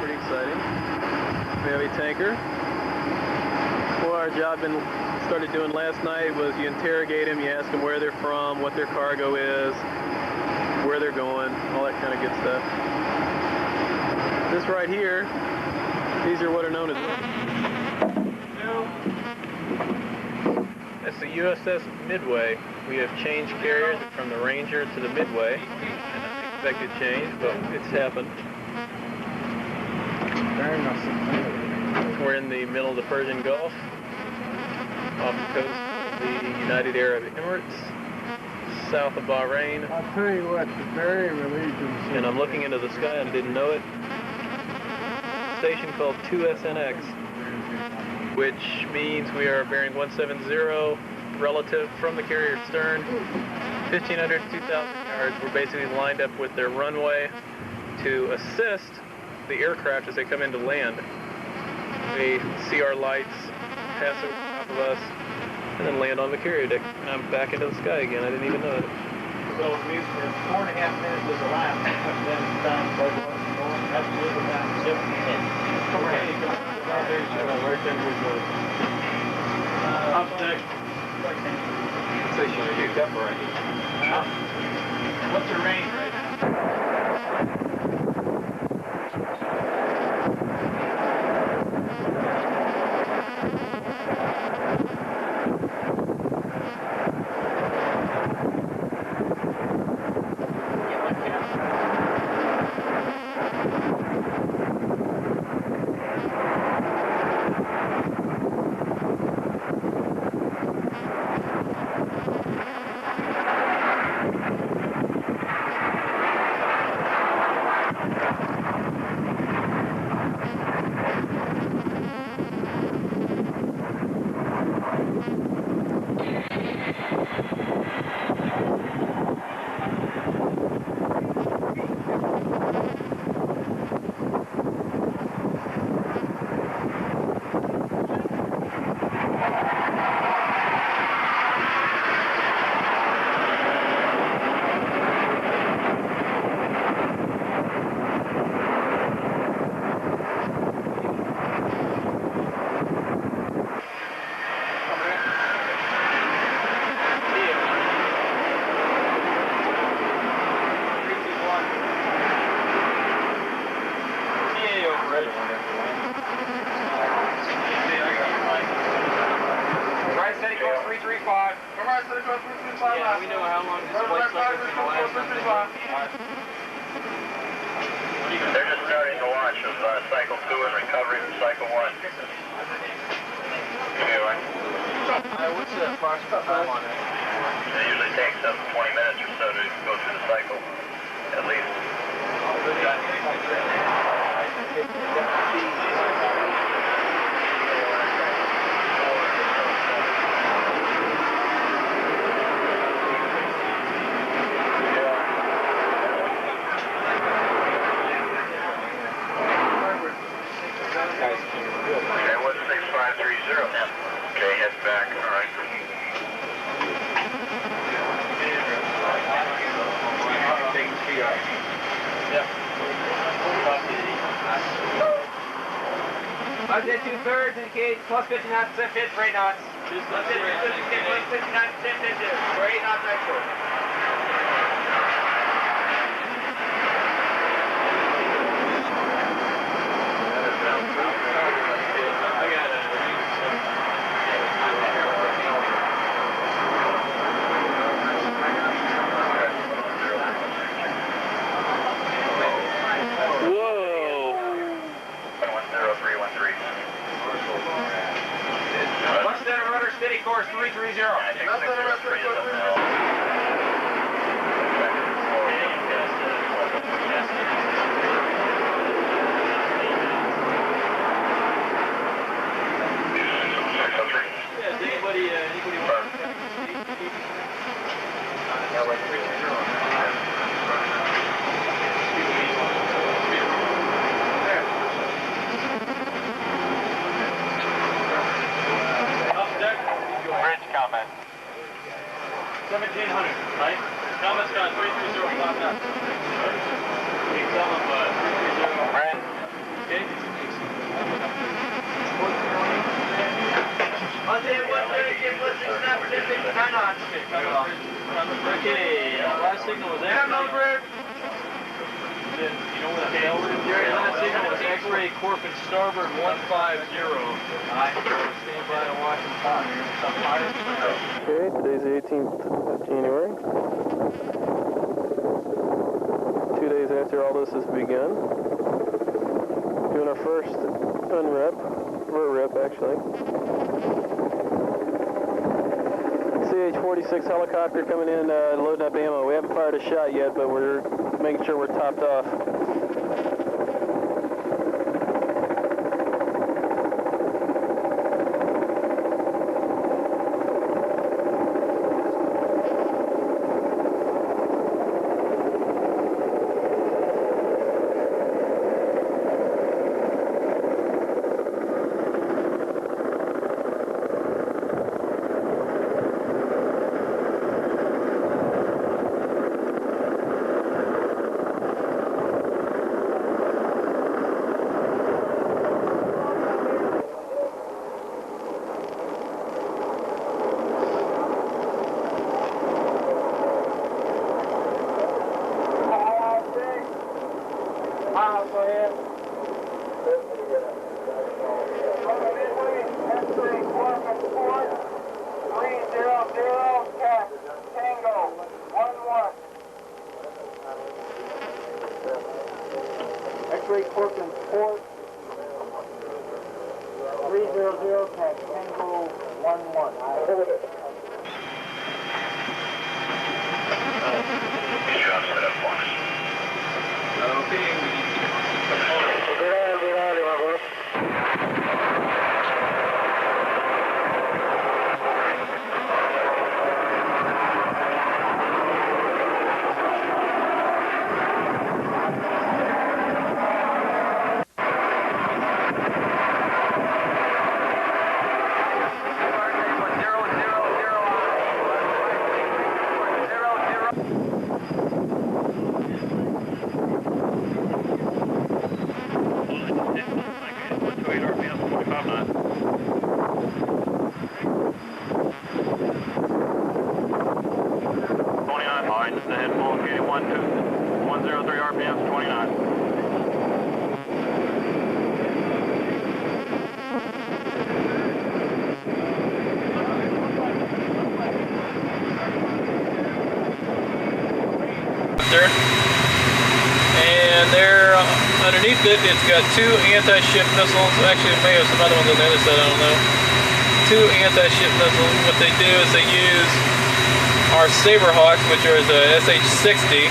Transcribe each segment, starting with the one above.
pretty exciting. We have a tanker. Well, our job started doing last night was you interrogate them, you ask them where they're from, what their cargo is, where they're going, all that kind of good stuff. This right here, these are what are known as... That's the USS Midway. We have changed carriers from the Ranger to the Midway. An unexpected change, but it's happened. We're in the middle of the Persian Gulf, off the coast of the United Arab Emirates, south of Bahrain. I'll tell you what, the very religion. And I'm looking into the sky and I didn't know it. A station called 2SNX, which means we are bearing 170 relative from the carrier stern, 1,500 to 2,000 yards. We're basically lined up with their runway to assist the aircraft as they come into land. We see our lights pass over the top of us and then land on the carrier deck. And I'm back into the sky again. I didn't even know it. So we're 4.5 minutes is the last. Then it's time for that's a little about 7 minutes. Okay. Right then we go. Up deck. So you should pick up already. What's your range right now? Yeah, we know how long this flight's like going to last. They're just starting the launch of cycle 2 and recovery from cycle 1. Anyway. What's the approximate time on it? It usually takes up 20 minutes or so to go through the cycle, at least. Okay, what's 6530? Okay, head back, alright. Yeah. Budget 2/3 indicate plus 50 knots, set pitch for 8 knots. Plus 50 knots, set pitch for 8 knots extra. Steady course 330. Anybody want Bridge comment. 1700, right? Comment's got 330 top knots. Can you tell them 330? Brent. Okay. Okay, last signal was X-ray. You know what that bell is? Last signal was X-ray Corp and starboard 150. Stand by and watch the time. Okay, today's the 18th of January. 2 days after all this has begun. Doing our first unrep, rep actually. CH-46 helicopter coming in, loading up ammo. We haven't fired a shot yet, but we're making sure we're topped off. X-ray Corcoran Port 300 Tango 11. And there, underneath it, it's got two anti-ship missiles. Actually, it may have some other ones on the other side, I don't know. Two anti-ship missiles. What they do is they use our Saberhawks, which are the SH-60,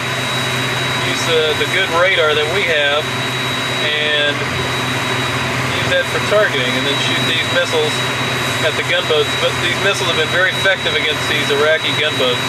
use the good radar that we have, and use that for targeting, and then shoot these missiles at the gunboats. But these missiles have been very effective against these Iraqi gunboats.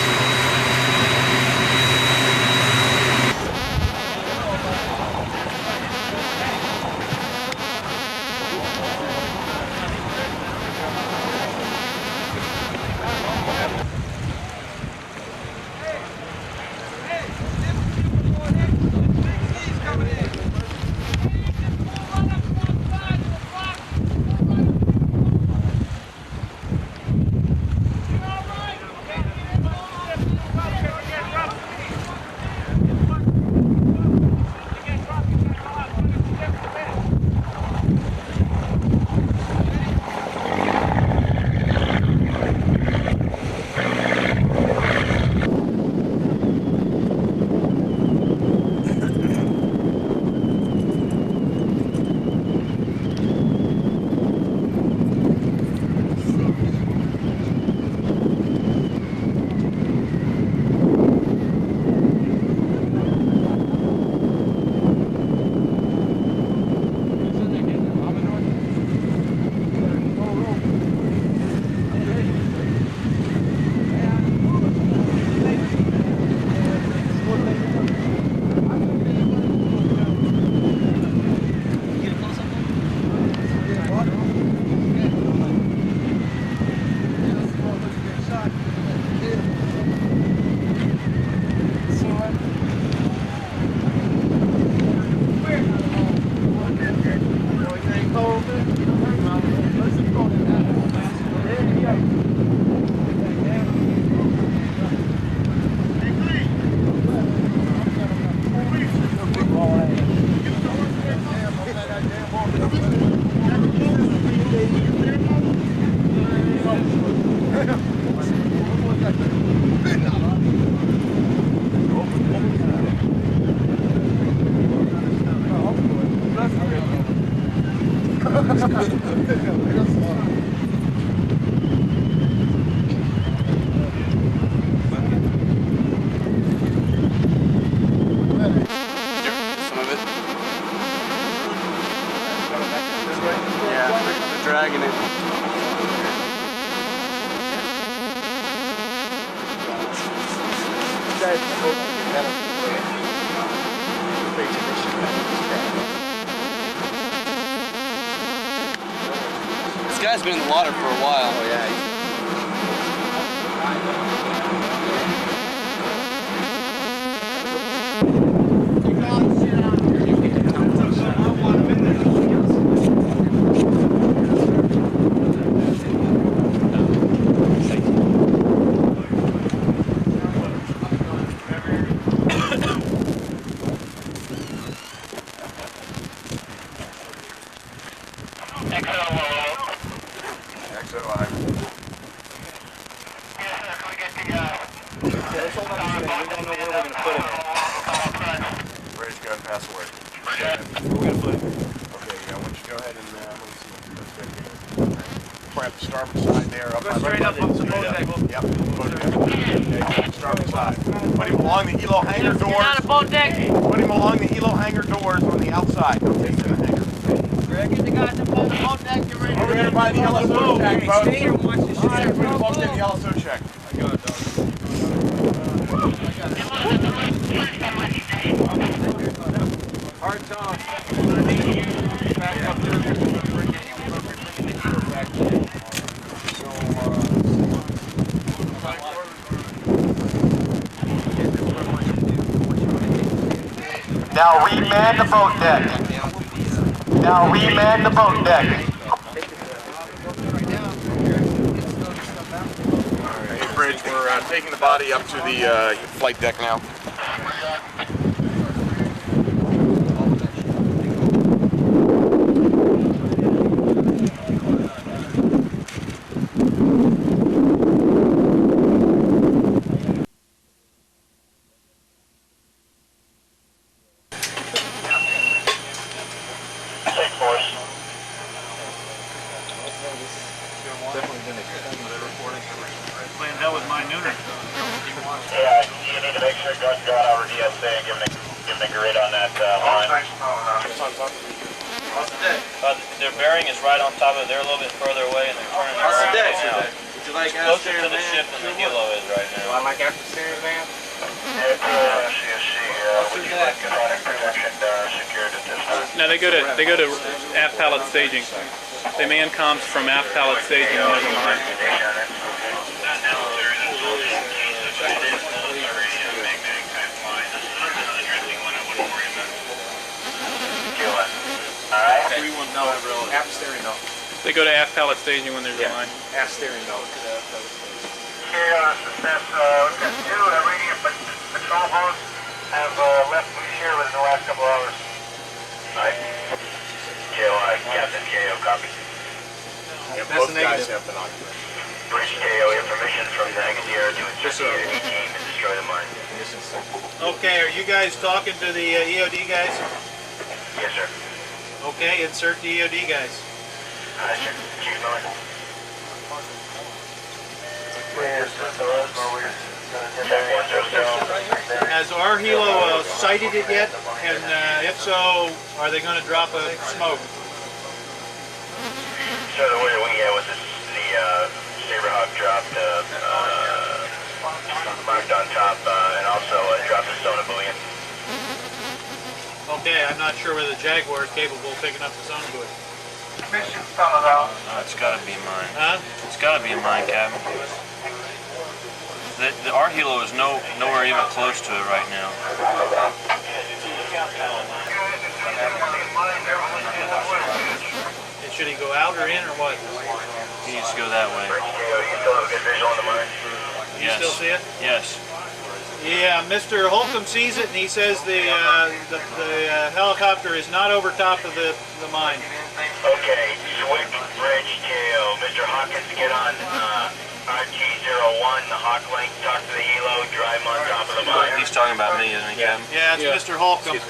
This guy's been in the water for a while. Oh yeah. Starboard side there, up on straight up on the boat deck. Yep, boat deck. Starboard side. Put him along the helo hangar doors. Get on a boat deck. Put him along the helo hangar doors on the outside. Don't take him in the hangar. Greg, get the guy on the boat deck. Get ready. Over there by the LSO check, folks. Stay here and watch this shit. Alright, we're gonna walk in the LSO check. I got it, dog. Hard on. Back up there. Now reman the boat deck. Now reman the boat deck. Hey, Bridge, we're taking the body up to the flight deck now. Playing hell with my nooner. Yeah, you need to make sure God over DSA and give him a grid on that line. Their bearing is right on top of it. They're a little bit further away and they're turning How's the deck? now. Would you like Closer to the ship than the helo is right now. I like after steering van. No, they go to aft pallet staging. They man comms from aft pallet staging when they're behind. No, aft steering no. They go to aft pallet staging when they're behind. Aft steering no. Here on success, we've got two Arabian patrol boats have left loose here within the last couple hours. Alright. Captain KO, copy. That's a negative. Bridge KO, information from the Agadir to investigate any team and destroy the mine. Okay, are you guys talking to the EOD guys? Yes, sir. Okay, insert the EOD guys. Alright, sir. Chief Miller. Has our helo sighted it yet? And if so, are they going to drop a smoke? So the way we had was the Saberhawk dropped marked on top and also dropped a sonar buoy. Okay, I'm not sure whether the Jaguar is capable of picking up the sonar buoy. It's got to be mine. Huh? It's got to be mine, Captain. Our helo is nowhere even close to it right now. And should he go out or in or what? He needs to go that way. You still have a good visual on the mine? You Yes. still see it? Yes. Yeah, Mr. Holcomb sees it and he says the helicopter is not over top of the mine. Okay, Swick Bridge KO. Mr. Hawkins, get on RT-01, the Hawk Link, talk to the helo, drive on top of the mine. He's talking about me, isn't he, Captain? Yeah, it's Mr. Holcomb.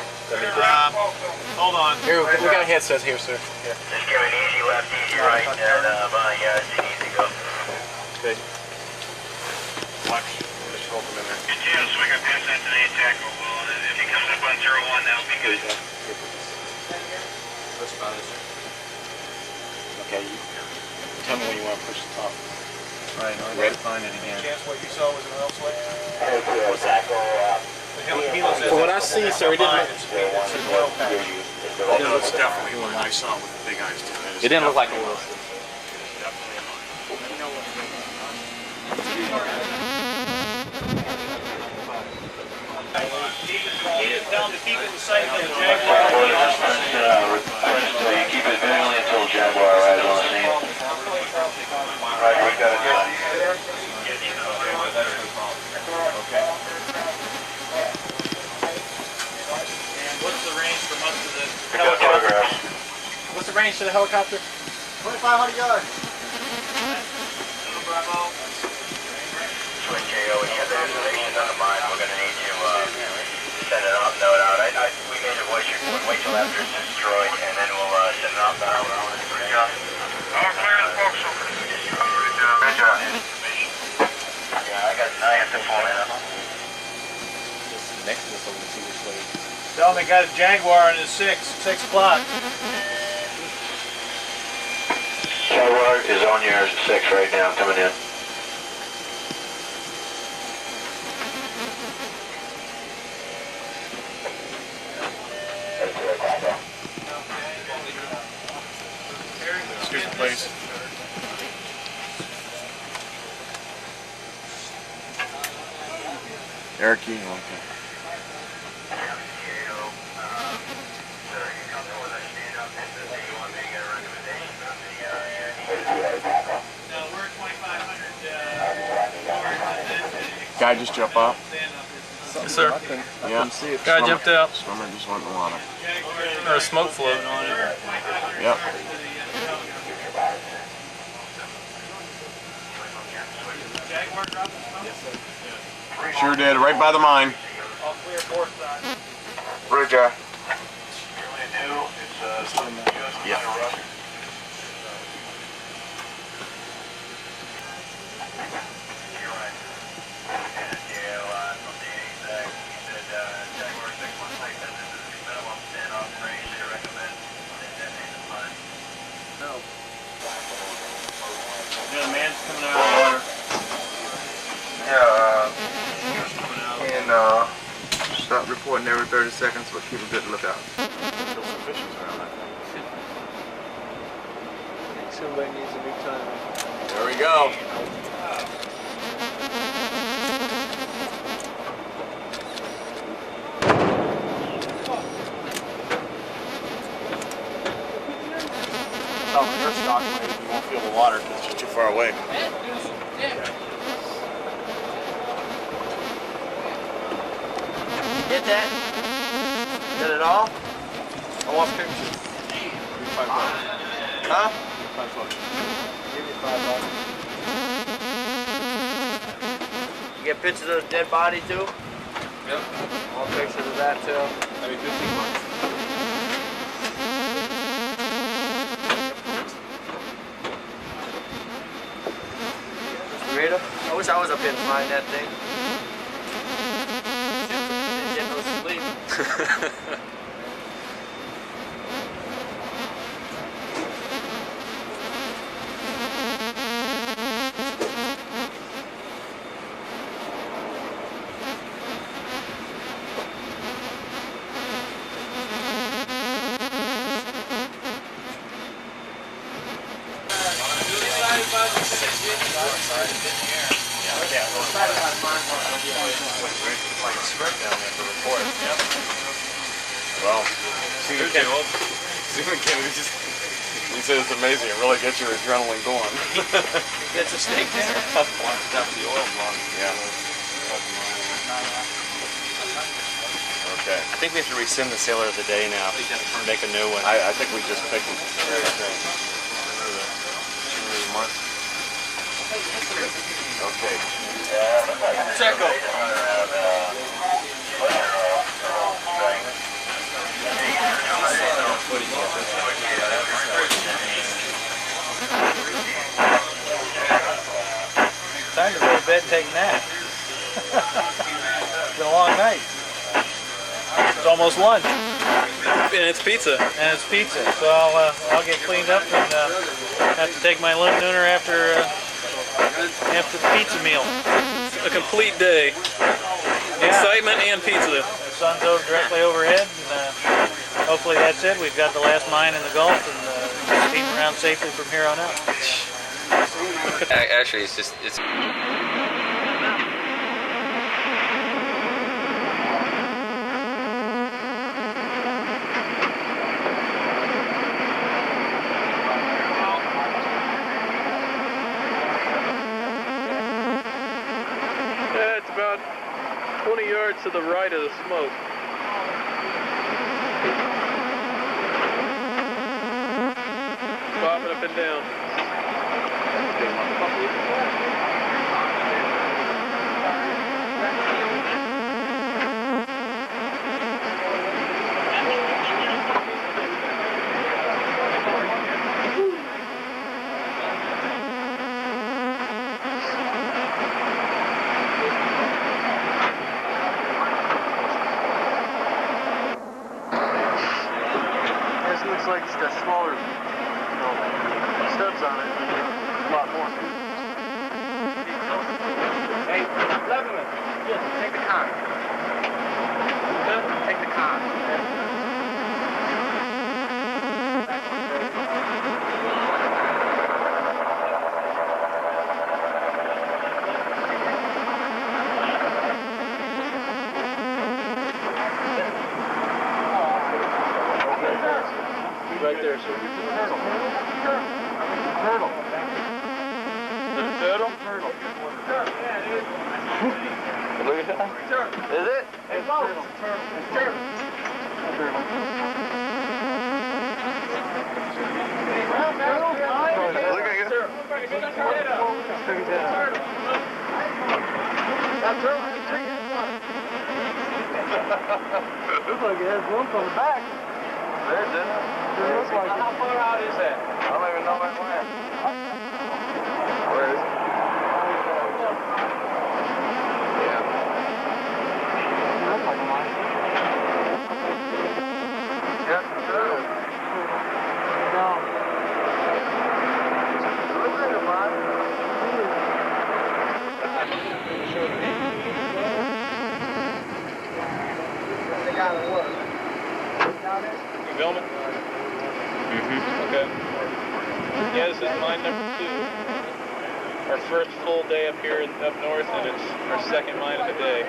Hold on. Here, we got headsets here, sir. Just give it easy left, easy right, and yeah, it's an easy go. Okay. Watch. Just hold him in there. Good deal, so we got pass that to the attack mobile, and if he comes up on 01, that would be good. That's about it, sir. Okay, tell me when you want to push the top. Right, I gotta find it again. Chance what you saw was an oil slick? What's that? From what I see, sir, he didn't. It's an oil patch. Oh, no, it's definitely one. I saw it with the big eyes too. It didn't look like a oil. Tell them to keep it the same thing. Jaguar. So you keep it visually until Jaguar arrives on the scene. Right, we got it done. Okay. And what's the range for most of the We got photographs. What's the range to the helicopter? 2,500 yards. Bravo? Twin KO, when you have the information on the mine, we're going to need you send an op note out. We made it wait till after it's destroyed, and then we'll send an op note out. Good job. All clear the folks over. Good job. Yeah, I got the phone in. Next to someone to see which way. Tell them they got a Jaguar in the 6 o'clock. Jaguar is on your 6 right now, coming in. Excuse me, please. Eric, okay. Guy just jump up. Yes, sir. Yeah. Guy jumped out. Swimmer just went in the water. Or smoke floating on it. Yep. Jaguar dropping smoke? Sure did. Right by the mine. All clear fourth side. Roger. Yeah. Yeah, the man's coming out of the water. Yeah, and stop reporting every 30 seconds, but keep a good lookout. Somebody needs a new time. There we go. Your stock way, you won't feel the water because it's just too far away. Get that? Get it all? I want pictures. Huh? Give me $5. You get pictures of the dead body too? Yep. I want pictures of that too. Maybe 15 months. Rita? I wish I was up here to find that thing. Didn't get no sleep. Well, Stephen Kennedy just, he said it's amazing. It really gets your adrenaline going. Gets a steak dinner. The oil blonde. Yeah. Okay. I think we have to rescind the Sailor of the Day now. Make a new one. I think we just picked it. Okay. Checo. Time to go to bed and take a nap. It's been a long night. It's almost lunch. And it's pizza. And it's pizza. So I'll get cleaned up and have to take my limb nooner after after the pizza meal. A complete day. Yeah. Excitement and pizza. The sun's directly overhead, and hopefully that's it. We've got the last mine in the Gulf, and steam around safely from here on out. Actually, it's Yeah, it's about 20 yards to the right of the smoke. Bobbing up and down. This looks like it's got smaller, stubs on it. A lot more. Hey, Lebanon. Take the con. Take the con. Right there, sir. Turtle. Turtle? Turtle. Look at that. Is it? Hey, turtle. Turtle. Look at you. Looks like it has room on the back. There, didn't it? Looks like How far out is that? I don't even know where it went. Where is it? Yeah. looks like a mine. Yeah, sure. No. Looks like a mine. They got it work. You filming? Okay. Yeah, this is mine number 2. Our first full day up here up north, and it's our second mine of the day.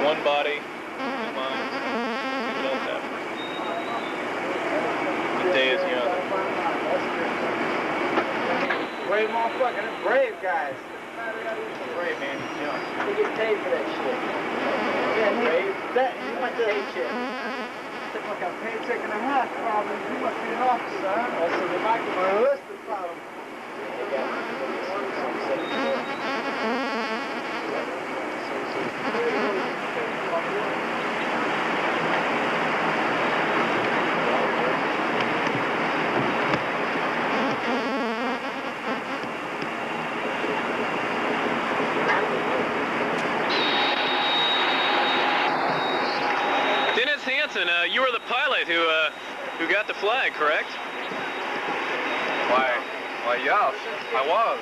One body, 2 mines. See what else happens. The day is young. Brave motherfucker. They're brave guys. Brave, man. You get paid for that shit. Yeah, brave. You went to shit. Took like a paycheck and a half, probably. You must be an officer, huh? I said, if I can enlisted problem. Dennis Hansen, you were the pilot who got the flag, correct? Why, yes, I was.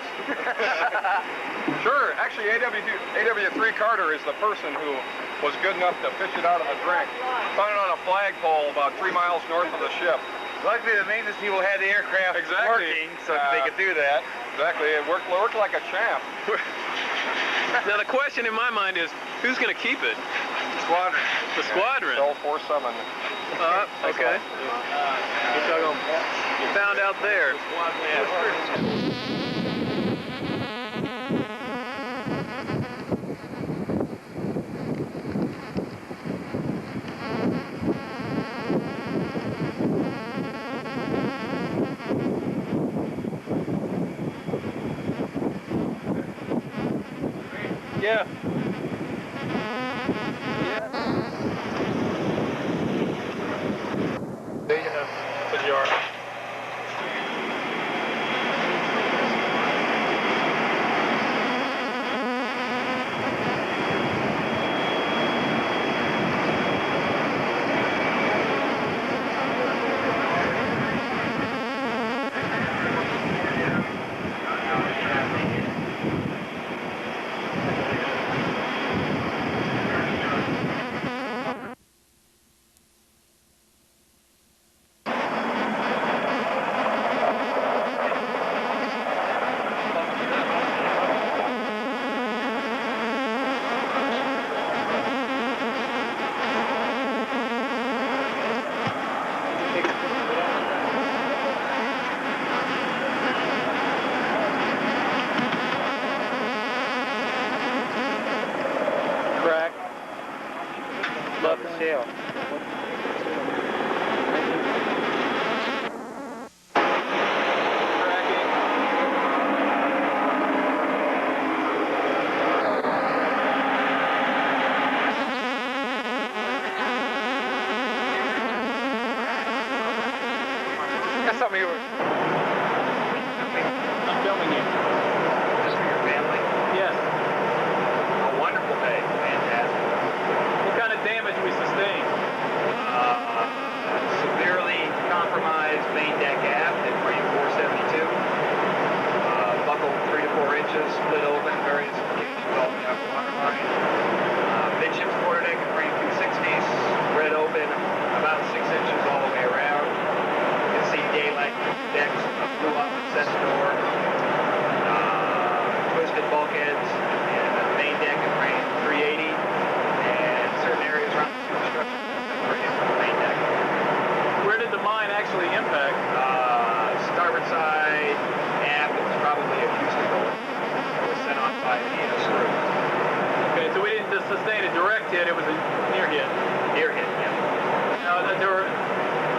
Sure, actually, AW3 Carter is the person who was good enough to fish it out of the drink. Found it on a flagpole about 3 miles north of the ship. Luckily, the maintenance people had the aircraft working, so they could do that. Exactly, it worked like a champ. Now the question in my mind is, who's going to keep it? Squadron. The squadron. Bell 47. Okay. What y'all gonna found out there? Yeah. There you have the jar. above the sail. That's something you were... I'm filming you. This for your family? Yes. A wonderful day. Fantastic. What kind of damage we sustained? Severely compromised main deck aft at frame 472. Buckled 3 to 4 inches, split open, various occasions off the upper waterline. Midship's quarterdeck at frame 260, spread open about 6 inches all the way around. You can see daylight decks, a blue offset door, twisted bulkheads, and the main deck at frame 380, and certain areas around the superstructure at the main deck. Where did the mine actually impact? Starboard side, aft, it was probably a fuselage. It was sent off by the screw. Okay, so we didn't just sustain a direct hit, it was a near hit. Near hit, yeah.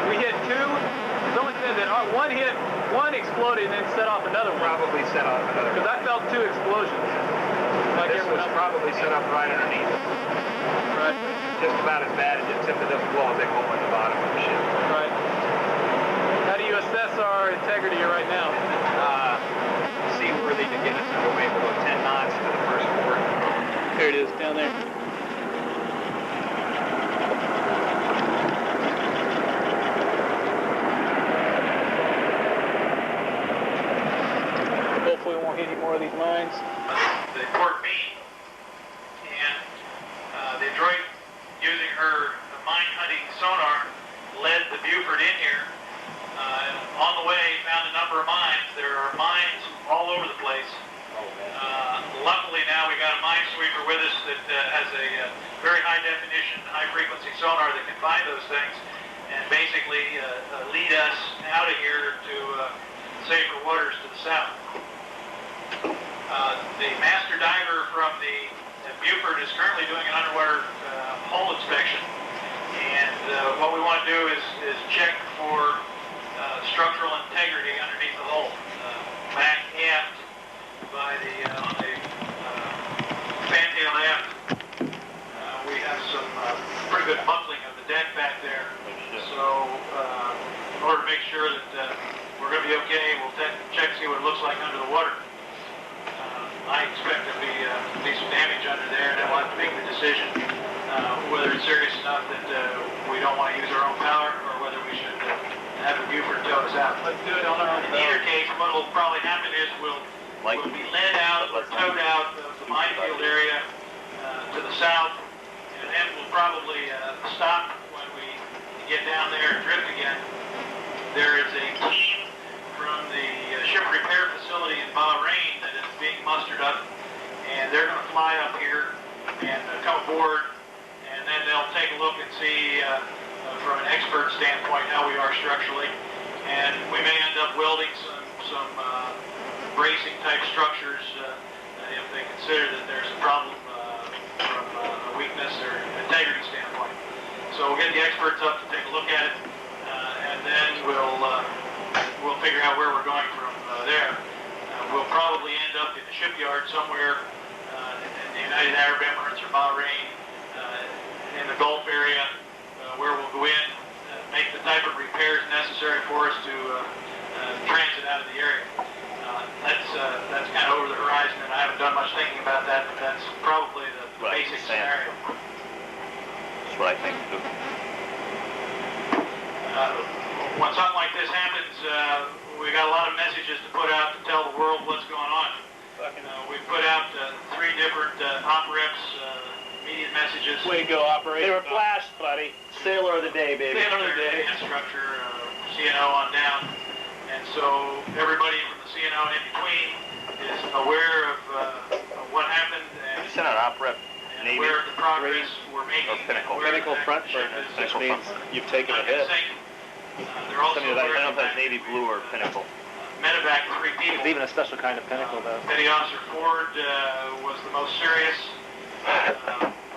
We hit two. Someone said that one hit, one exploded and then set off another one. Probably set off another Because I felt 2 explosions. Like This was probably set up right underneath it. Right. Just about as bad, except it doesn't blow a big hole in the bottom of the ship. Right. How do you assess our integrity right now? Seaworthy to get us underway below 10 knots to the first port. Here it is, down there. Hopefully we won't hit any more of these mines. The port beam, and the Adroit, using her mine hunting sonar, led the Buford in here. On the way, found a number of mines. There are mines all over the place. Luckily now we got a mine sweeper with us that has a very high definition, high frequency sonar that can find those things and basically lead us out of here to safer waters to the south. The master diver from the Buford is currently doing an underwater hull inspection, and what we want to do is check for structural integrity underneath the hull. Back aft by on the fantail aft, we have some pretty good buckling of the deck back there. So in order to make sure that we're going to be okay, we'll check to see what it looks like under the water. I expect there'll be some damage under there, and then we'll have to make the decision whether it's serious enough that we don't want to use our own power, or whether we should have the Buford tow us out. Let's do it on our own. In either case, what will probably happen is we'll be led out or towed out of the minefield area to the south, and then we'll probably stop when we get down there and drift again. There is a team from the ship repair facility in Bahrain that is being mustered up, and they're going to fly up here and come aboard, and then they'll take a look and see from an expert standpoint how we are structurally, and we may end up welding some bracing type structures if they consider that there's a problem from a weakness or integrity standpoint. So we'll get the experts up to take a look at it, and then we'll figure out where we're going from there. We'll probably end up in the shipyard somewhere in the United Arab Emirates or Bahrain, in the Gulf area, where we'll go in, make the type of repairs necessary for us to transit out of the area. That's kind of over the horizon, and I haven't done much thinking about that, but that's probably the basic scenario. That's what I think too. When something like this happens, we got a lot of messages to put out to tell the world what's going on. We put out 3 different op reps, immediate messages. Way to go, operator. They were flashed, buddy. Sailor of the day, baby. Sailor of the day, structure, CNO on down. And so everybody from the CNO and in between is aware of what happened and, You sent out op rep and Navy aware of the progress we're making. or Pinnacle? and where Pinnacle the front ship burner, is which Pinnacle means front burner. you've taken a not hit. sinking. They're also Somebody that I aware don't know of if the that's Navy fact blue or Pinnacle. medevac 3 people. It's even a special kind of pinnacle, though. Petty Officer Ford was the most serious.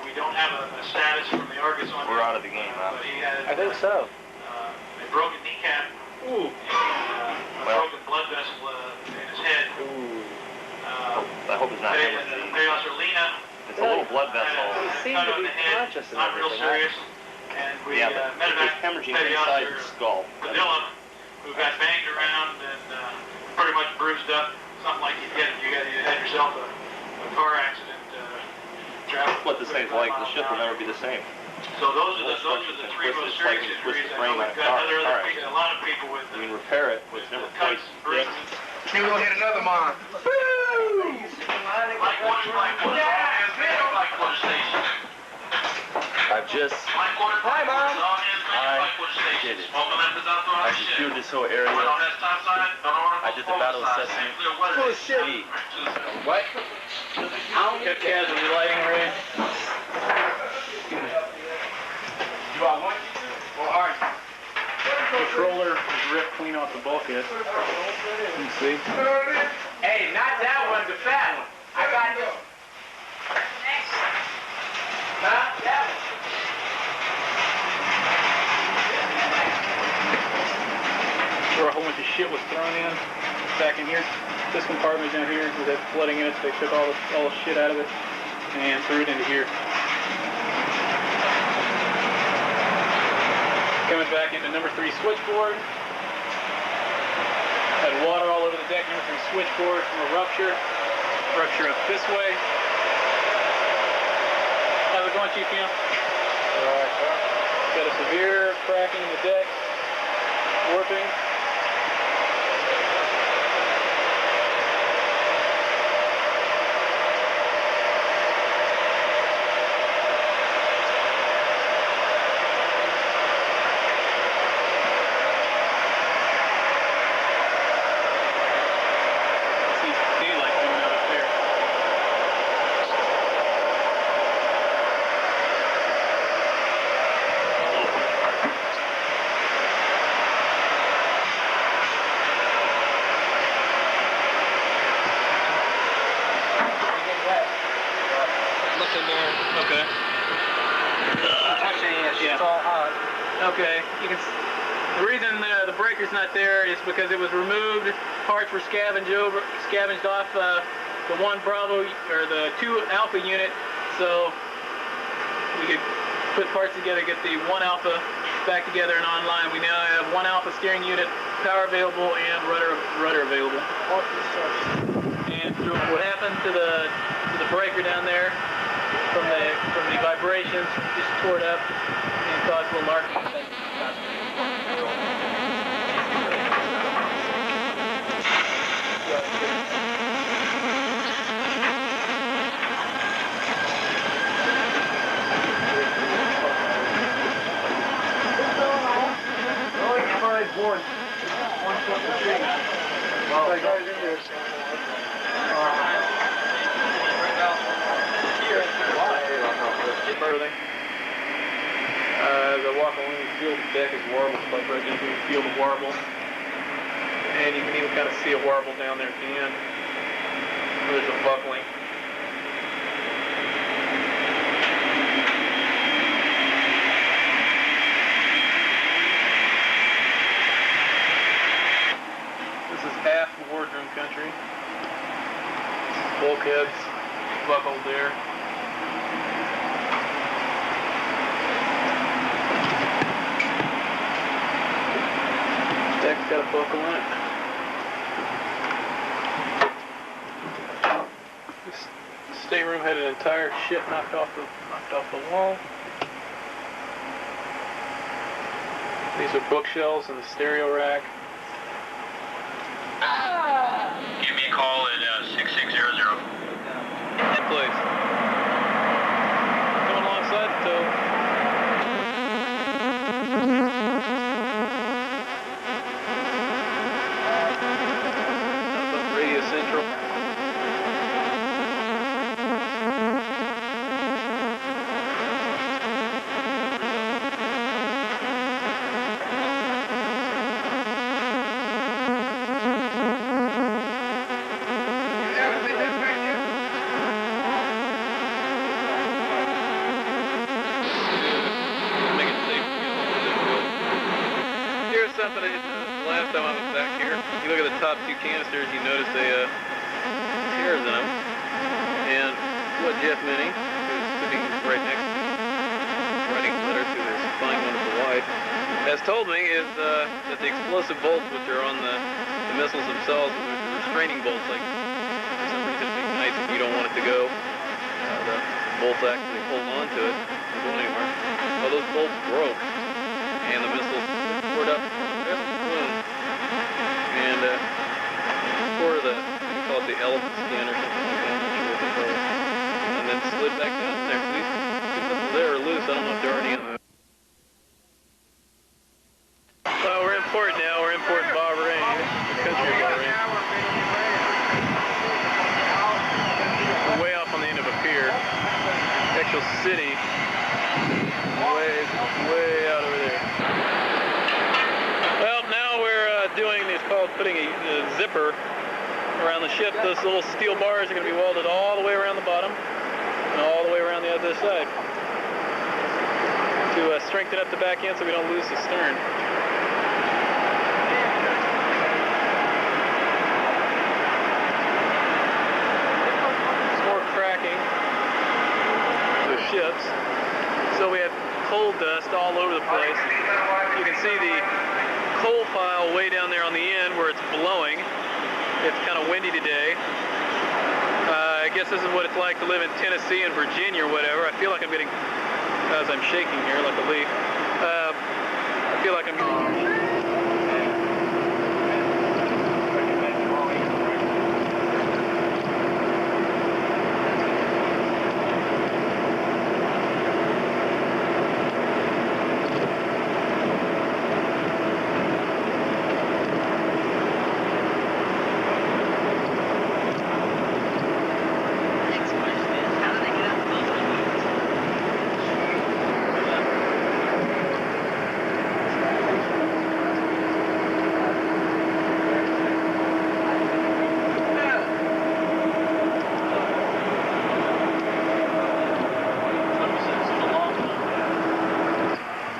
We we don't have a status from the Argus on We're him, out of the game, huh? but he had I think so. a broken kneecap, Ooh. a Well. broken blood vessel in his head. Ooh. I hope it's not hemorrhage. Lena It's a little blood vessel. He seemed to be conscious and not real everything. serious. And we Yeah, but met there's back hemorrhaging inside the skull. Dylan, who got banged around and pretty much bruised up, something like you had yourself a car accident. What this thing's like, the ship will never be the same. So those are the three most serious injuries. I know we've got a lot of people with You can repair it, but it's never quite. cuts, bruises. We're gonna hit another mine. I've just. Hi, Mom. I did it. I secured this whole area. I did the battle assessment. Bullshit. What? Got Kaz, are you lighting ray? Do I want you to? Well, all right. Controller is ripped clean off the bulkhead. Let me see. Hey, not that one, the fat one. I got you. Not that one. Where a whole bunch of shit was thrown in. Back in here. This compartment down here with that flooding in it, so they took all the shit out of it and threw it into here. Coming back into number 3 switchboard. Had water all over the deck. Number 3 switchboard from a rupture. Rupture up this way. How's it going, Chief Cam? Got a severe cracking in the deck. Warping. Okay. It's all hot. Okay. The reason the breaker's not there is because it was removed. Parts were scavenged off the 1 Bravo or the 2 Alpha unit, so we could put parts together, get the 1 Alpha back together and online. We now have 1 Alpha steering unit, power available, and rudder available. And what happened to the breaker down there from the vibrations just tore it up and caused a little marking. Board. One foot of shade. Well, I got it in there. Everything. The walk along the field deck is warble, like right into the field of warble. And you can even kind of see a warble down there at the end. There's a buckling. This is half the wardroom country. Bulkheads buckled there. Deck's got a buckle in it. This stateroom had an entire shit knocked off the wall. These are bookshelves and the stereo rack. Give me a call at 6600. Please. Coming alongside the tow. Radio Central. something I didn't notice the last time I was back here. You look at the top two canisters, you notice tears in them. And what Jeff Minnie, who's sitting right next to me, writing a letter to his fine, wonderful wife, has told me is that the explosive bolts, which are on the missiles themselves, the restraining bolts, like for some reason it ignites and you don't want it to go, the bolts actually hold on to it, don't go anywhere. Well, those bolts broke, and the missiles poured up on a balloon, and tore we call it the elephant skin or something like that, I'm not sure what they call it, and then slid back down in there. So these missiles there are loose, I don't know if they're already in there. Well, we're in port now. We're in Port Bahrain, the country of Bahrain. We're way off on the end of a pier. The actual city, way out over there. Well, now we're doing this called putting a zipper around the ship. Those little steel bars are going to be welded all the way around the bottom and all the way around the other side to strengthen up the back end so we don't lose the stern. Ships. So we have coal dust all over the place. You can see the coal pile way down there on the end where it's blowing. It's kind of windy today. I guess this is what it's like to live in Tennessee and Virginia or whatever. I feel like I'm getting, as I'm shaking here like a leaf, I feel like I'm getting...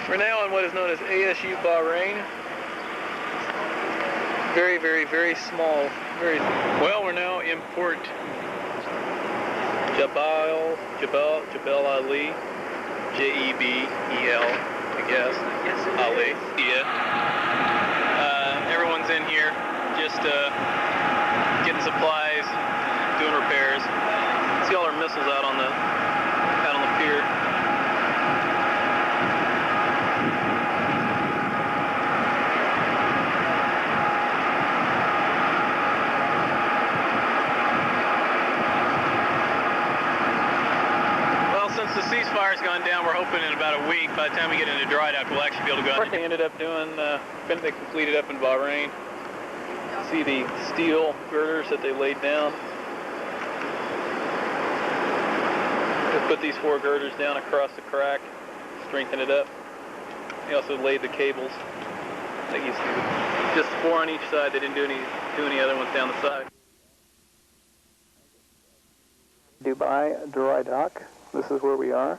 We're now on what is known as ASU Bahrain. Very, very, very small. Well, we're now in Port Jebel Ali, J-E-B-E-L, I guess. Yes, Ali. Yeah. Everyone's in here just getting supplies, doing repairs. See all our missiles out on the pier. The ceasefire's gone down. We're hoping in about a week, by the time we get into dry dock, we'll actually be able to go out. They ended up doing, they completed up in Bahrain. See the steel girders that they laid down. They put these 4 girders down across the crack, strengthen it up. They also laid the cables. I think you see just 4 on each side. They didn't do any other ones down the side. Dubai dry dock. This is where we are.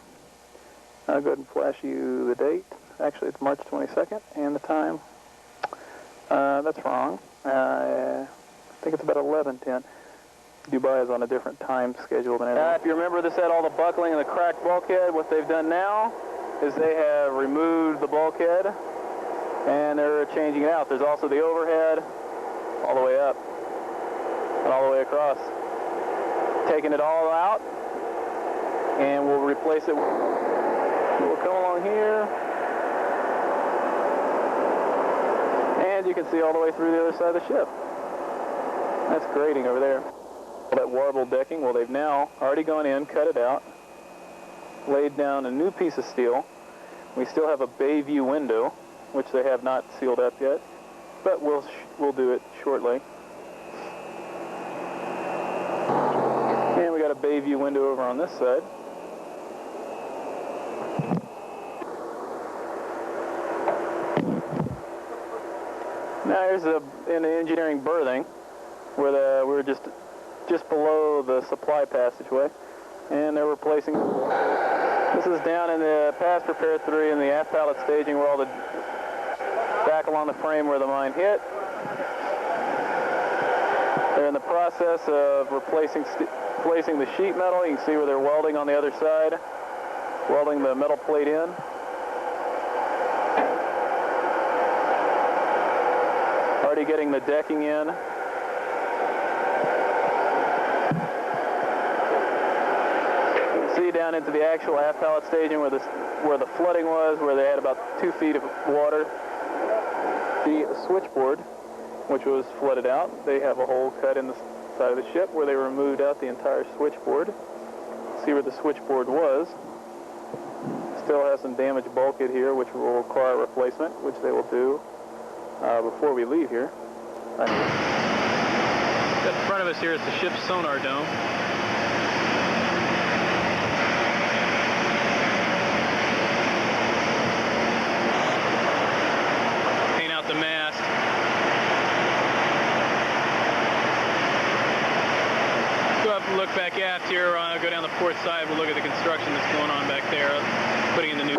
I'll go ahead and flash you the date. Actually, it's March 22nd, and the time. That's wrong. I think it's about 11:10. Dubai is on a different time schedule than everyone. If you remember, this had all the buckling and the cracked bulkhead. What they've done now is they have removed the bulkhead, and they're changing it out. There's also the overhead all the way up and all the way across. Taking it all out, and we'll replace it. We'll come along here, and you can see all the way through the other side of the ship. That's grating over there. That warble decking, well, they've now already gone in, cut it out, laid down a new piece of steel. We still have a bay view window, which they have not sealed up yet, but we'll do it shortly. And we got a bay view window over on this side. Now here's in the engineering berthing, where we're just below the supply passageway, and they're replacing. This is down in the pass repair 3 and the aft pallet staging, where all the back along the frame where the mine hit. They're in the process of replacing the sheet metal. You can see where they're welding on the other side, welding the metal plate in. Already getting the decking in. See down into the actual aft pallet staging where the flooding was, where they had about 2 feet of water. The switchboard, which was flooded out, they have a hole cut in the side of the ship where they removed out the entire switchboard. See where the switchboard was. Still has some damaged bulkhead here, which will require replacement, which they will do before we leave here. At the front of us here is the ship's sonar dome. Paint out the mast. Go up and look back aft here, go down the port side, we'll look at the construction that's going on back there, putting in the new...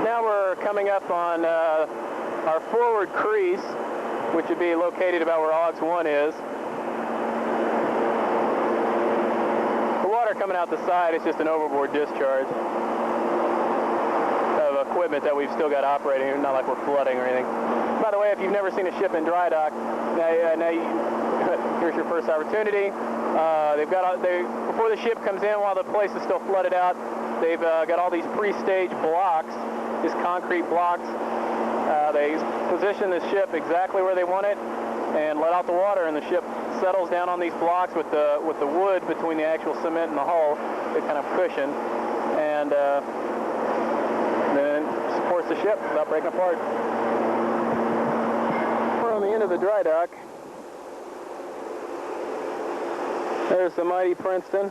Now we're coming up on our forward crease, which would be located about where Augs 1 is. The water coming out the side is just an overboard discharge of equipment that we've still got operating, not like we're flooding or anything. By the way, if you've never seen a ship in dry dock, here's your first opportunity. Before the ship comes in, while the place is still flooded out, they've got all these pre-staged blocks, these concrete blocks. They position the ship exactly where they want it and let out the water, and the ship settles down on these blocks with the wood between the actual cement and the hull. They kind of cushion, and then supports the ship without breaking apart. We're on the end of the dry dock. There's the mighty Princeton.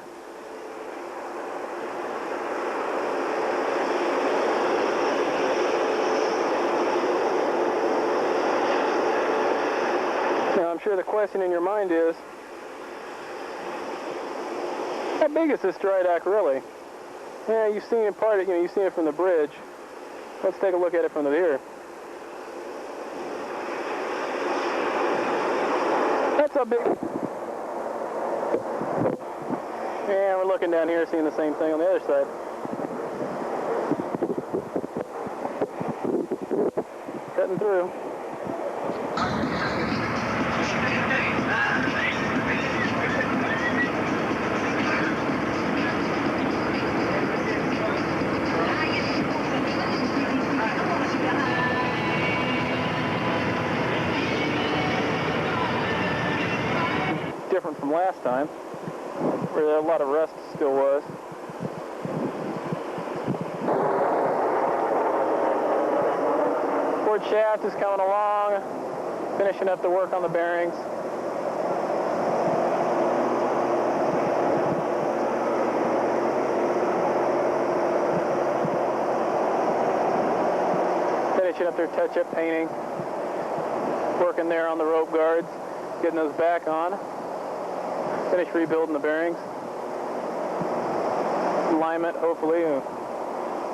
Now, I'm sure the question in your mind is, how big is this dry dock really? Yeah, you've seen it you've seen it from the bridge. Let's take a look at it from the rear. That's how big. Yeah, we're looking down here, seeing the same thing on the other side. Cutting through. Different from last time, where a lot of rust still was. Port shaft is coming along, finishing up the work on the bearings. Finishing up their touch-up painting. Working there on the rope guards, getting those back on. Finish rebuilding the bearings. Alignment, hopefully,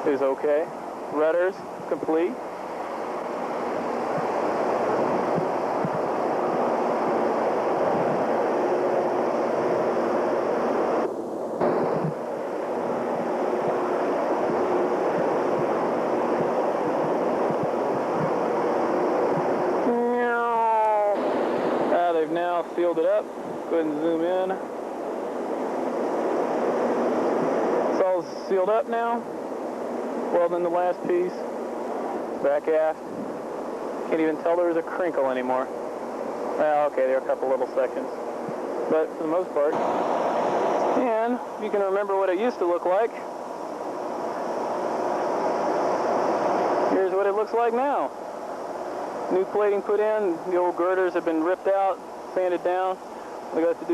is okay. Rudders, complete. They've now sealed it up. Go ahead and zoom in. It's all sealed up now. Welding the last piece. Back aft. Can't even tell there was a crinkle anymore. Well, okay, there are a couple little sections. But for the most part. And you can remember what it used to look like. Here's what it looks like now. New plating put in. The old girders have been ripped out, sanded down. We got to do